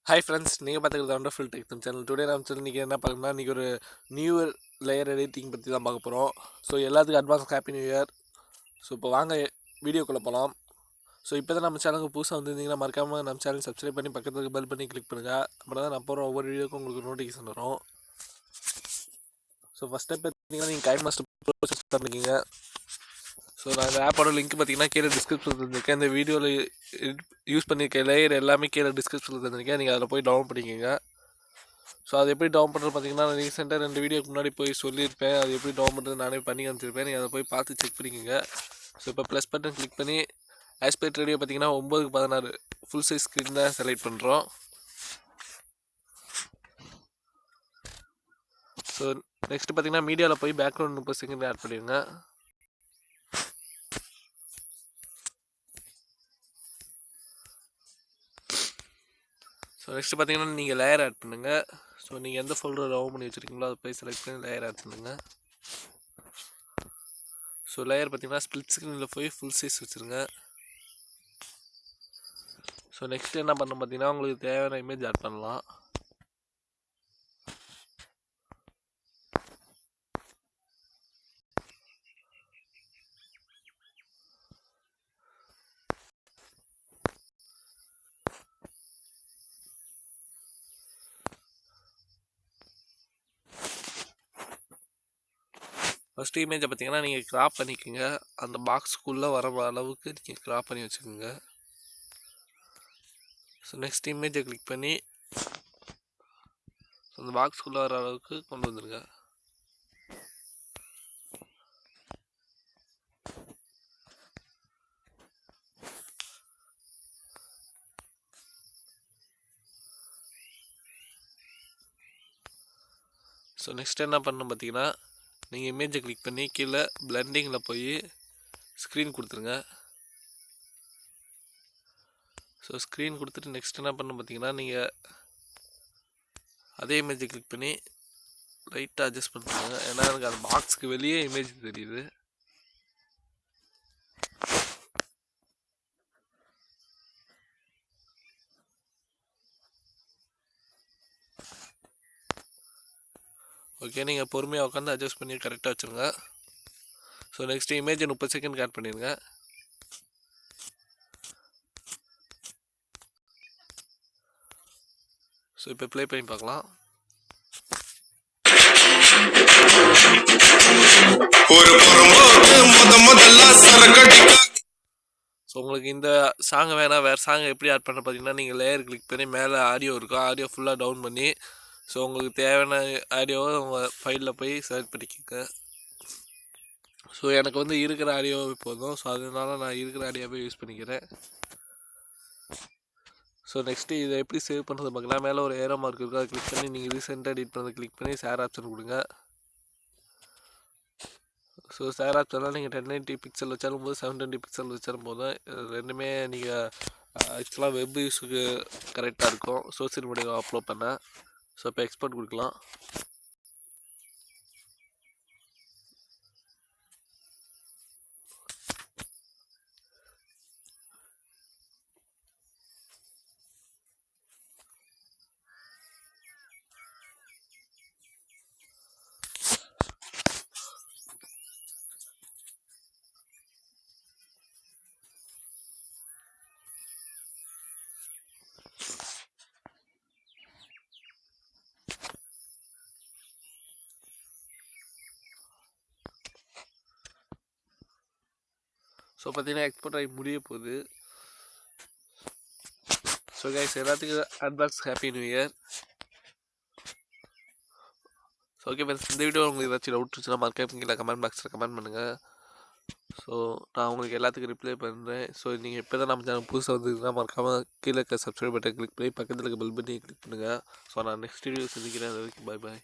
Hi friends, நீங்கள் பார்த்துக்கிறது wonderful tech channel. Today நம்ம சேனல் இன்றைக்கி என்ன பார்க்கணும்னா, இன்றைக்கி ஒரு நியூ இயர் லேயர் எடிட்டிங் பற்றி தான் பார்க்க போகிறோம். ஸோ எல்லாத்துக்கும் advance happy new year. So இப்போ வாங்க வீடியோக்குள்ளே போகலாம். ஸோ இப்போ தான் நம்ம சேனலுக்கு புதுசாக வந்துருந்தீங்கன்னா மறக்காமல் நம்ம சேனல் சப்ஸ்கிரைப் பண்ணி பக்கத்துக்கு பெல் பண்ணி கிளிக் பண்ணுங்கள். அப்புறம் தான் நான் போகிற ஒவ்வொரு வீடியோக்கும் உங்களுக்கு நோட்டிஃபிகேஷன் வரும். ஸோ ஃபஸ்ட் ஸ்டெப் பார்த்தீங்கன்னா நீங்கள் கைன்மாஸ்டர் ப்ரோசஸ் பண்ணிக்கிங்க. ஸோ நான் இந்த ஆப்போட லிங்க் பார்த்தீங்கன்னா கீழே டிஸ்கிரிப்ஷனில் தந்திருக்கேன். இந்த வீடியோவில் யூஸ் பண்ணியிருக்க லேயர் எல்லாமே கீழே டிஸ்கிரிப்ஷனில் தந்திருக்கேன். நீங்கள் அதில் போய் டவுன் பண்ணிக்கோங்க. ஸோ அது எப்படி டவுன் பண்ணுறது பார்த்தீங்கன்னா, நான் ரீசெண்டாக 2 வீடியோக்கு முன்னாடி போய் சொல்லியிருப்பேன். அது எப்படி டவுன் பண்ணுறது நானே பண்ணி காமிச்சிருப்பேன். நீங்கள் அதை போய் பார்த்து செக் பண்ணிக்கோங்க. ஸோ இப்போ ப்ளஸ் பட்டன் கிளிக் பண்ணி ஆஸ்பெக்ட் ரேடியோ பார்த்தீங்கன்னா 9:16 ஃபுல் சைஸ் ஸ்க்ரீன் தான் செலக்ட் பண்ணுறோம். ஸோ நெக்ஸ்ட்டு பார்த்தீங்கன்னா மீடியாவில் போய் பேக்ரவுண்ட் 30 செகண்ட் ஆட் பண்ணிடுங்க. ஸோ நெக்ஸ்ட்டு பார்த்தீங்கன்னா நீங்கள் லேயர் ஆட் பண்ணுங்கள். ஸோ நீங்கள் எந்த ஃபோல்டர் டவுன் பண்ணி வச்சுருக்கீங்களோ அதை போய் செலக்ட் பண்ணி லேயர் ஆட் பண்ணுங்கள். ஸோ லேயர் பார்த்தீங்கன்னா ஸ்ப்ளிட் ஸ்க்ரீனில் போய் ஃபுல் சைஸ் வச்சுருங்க. ஸோ நெக்ஸ்ட் என்ன பண்ணணும் பார்த்தீங்கன்னா, உங்களுக்கு தேவையான இமேஜ் ஆட் பண்ணலாம். ஃபஸ்ட்டு இமேஜை பார்த்தீங்கன்னா நீங்கள் கிராப் பண்ணிக்கோங்க. அந்த பாக்ஸ்க்குள்ளே வர அளவுக்கு நீங்கள் கிராப் பண்ணி வச்சுக்கோங்க. ஸோ நெக்ஸ்ட் இமேஜை கிளிக் பண்ணி அந்த பாக்ஸ்க்குள்ளே வர அளவுக்கு கொண்டு வந்துடுங்க. ஸோ நெக்ஸ்ட் என்ன பண்ணணும் பார்த்தீங்கன்னா, நீங்கள் இமேஜை கிளிக் பண்ணி கீழே பிளெண்டிங்கில் போய் ஸ்க்ரீன் கொடுத்துருங்க. ஸோ ஸ்க்ரீன் கொடுத்துட்டு நெக்ஸ்ட் என்ன பண்ணணும் பார்த்தீங்கன்னா, நீங்கள் அதே இமேஜை கிளிக் பண்ணி லைட்டாக அட்ஜஸ்ட் பண்ணுங்க. ஏன்னா எனக்கு அந்த பாக்ஸுக்கு வெளியே இமேஜ் தெரியுது. ஓகே, நீங்கள் பொறுமையாக உட்காந்து அட்ஜஸ்ட் பண்ணி கரெக்டாக வச்சுருங்க. ஸோ நெக்ஸ்ட் இமேஜை 30 செகண்ட் ஆட் பண்ணிடுங்க. ஸோ இப்போ ப்ளே பண்ணி பார்க்கலாம். ஸோ உங்களுக்கு இந்த சாங்கை வேணால் வேறு சாங்கை எப்படி ஆட் பண்ண பார்த்தீங்கன்னா, நீங்கள் லேயர் கிளிக் பண்ணி மேலே ஆடியோ இருக்கும், ஆடியோ ஃபுல்லாக டவுன் பண்ணி ஸோ உங்களுக்கு தேவையான ஆடியோவை உங்கள் ஃபைலில் போய் செலக்ட் பண்ணிக்கோங்க. ஸோ எனக்கு வந்து இருக்கிற ஆடியோவே போதும். ஸோ அதனால நான் இருக்கிற ஆடியோவே யூஸ் பண்ணிக்கிறேன். ஸோ நெக்ஸ்ட்டு இதை எப்படி சேவ் பண்ணுறது பார்க்கலாம். மேலே ஒரு ஏரோ மார்க் இருக்கும், அதை கிளிக் பண்ணி நீங்கள் ரீசெண்டாக எடிட் பண்ணதை கிளிக் பண்ணி ஷேர் ஆப்ஷன் கொடுங்க. ஸோ ஷேர் ஆப்ஷன்லாம் நீங்கள் 1080 பிக்சல் வச்சாலும் போது 720 பிக்சல் வச்சாலும் போதும். ரெண்டுமே நீங்கள் ஆக்சுவலாக வெப் யூஸுக்கு கரெக்டாக இருக்கும் சோசியல் மீடியாவில் அப்லோட் பண்ண. ஸோ இப்போ எக்ஸ்போர்ட் கொடுக்கலாம். ஸோ பார்த்தீங்கன்னா எக்ஸ்போர்ட் ஆகி முடிய போகுது. ஸோ கைஸ், எல்லாத்துக்கும் advance happy new year. So okay friends, இந்த வீடியோ உங்களுக்கு ஏதாச்சும் டவுட் இருந்துச்சுன்னா மறக்காம கீழே கமெண்ட் பாக்ஸில் கமெண்ட் பண்ணுங்கள். ஸோ நான் உங்களுக்கு எல்லாத்துக்கும் ரிப்ளை பண்ணுறேன். ஸோ நீங்கள் இப்போ தான் நம்ம சேனல் புதுசாக வந்துருக்குன்னா மறக்காமல் கீழே இருக்க சப்ஸ்கிரைப் பட்டன் கிளிக் பண்ணி பக்கத்தில் இருக்க பெல் பட்டனை கிளிக் பண்ணுங்கள். ஸோ நான் நெக்ஸ்ட் வீடியோ சந்திக்கிறேன். அது வரைக்கும் பாய் பாய்.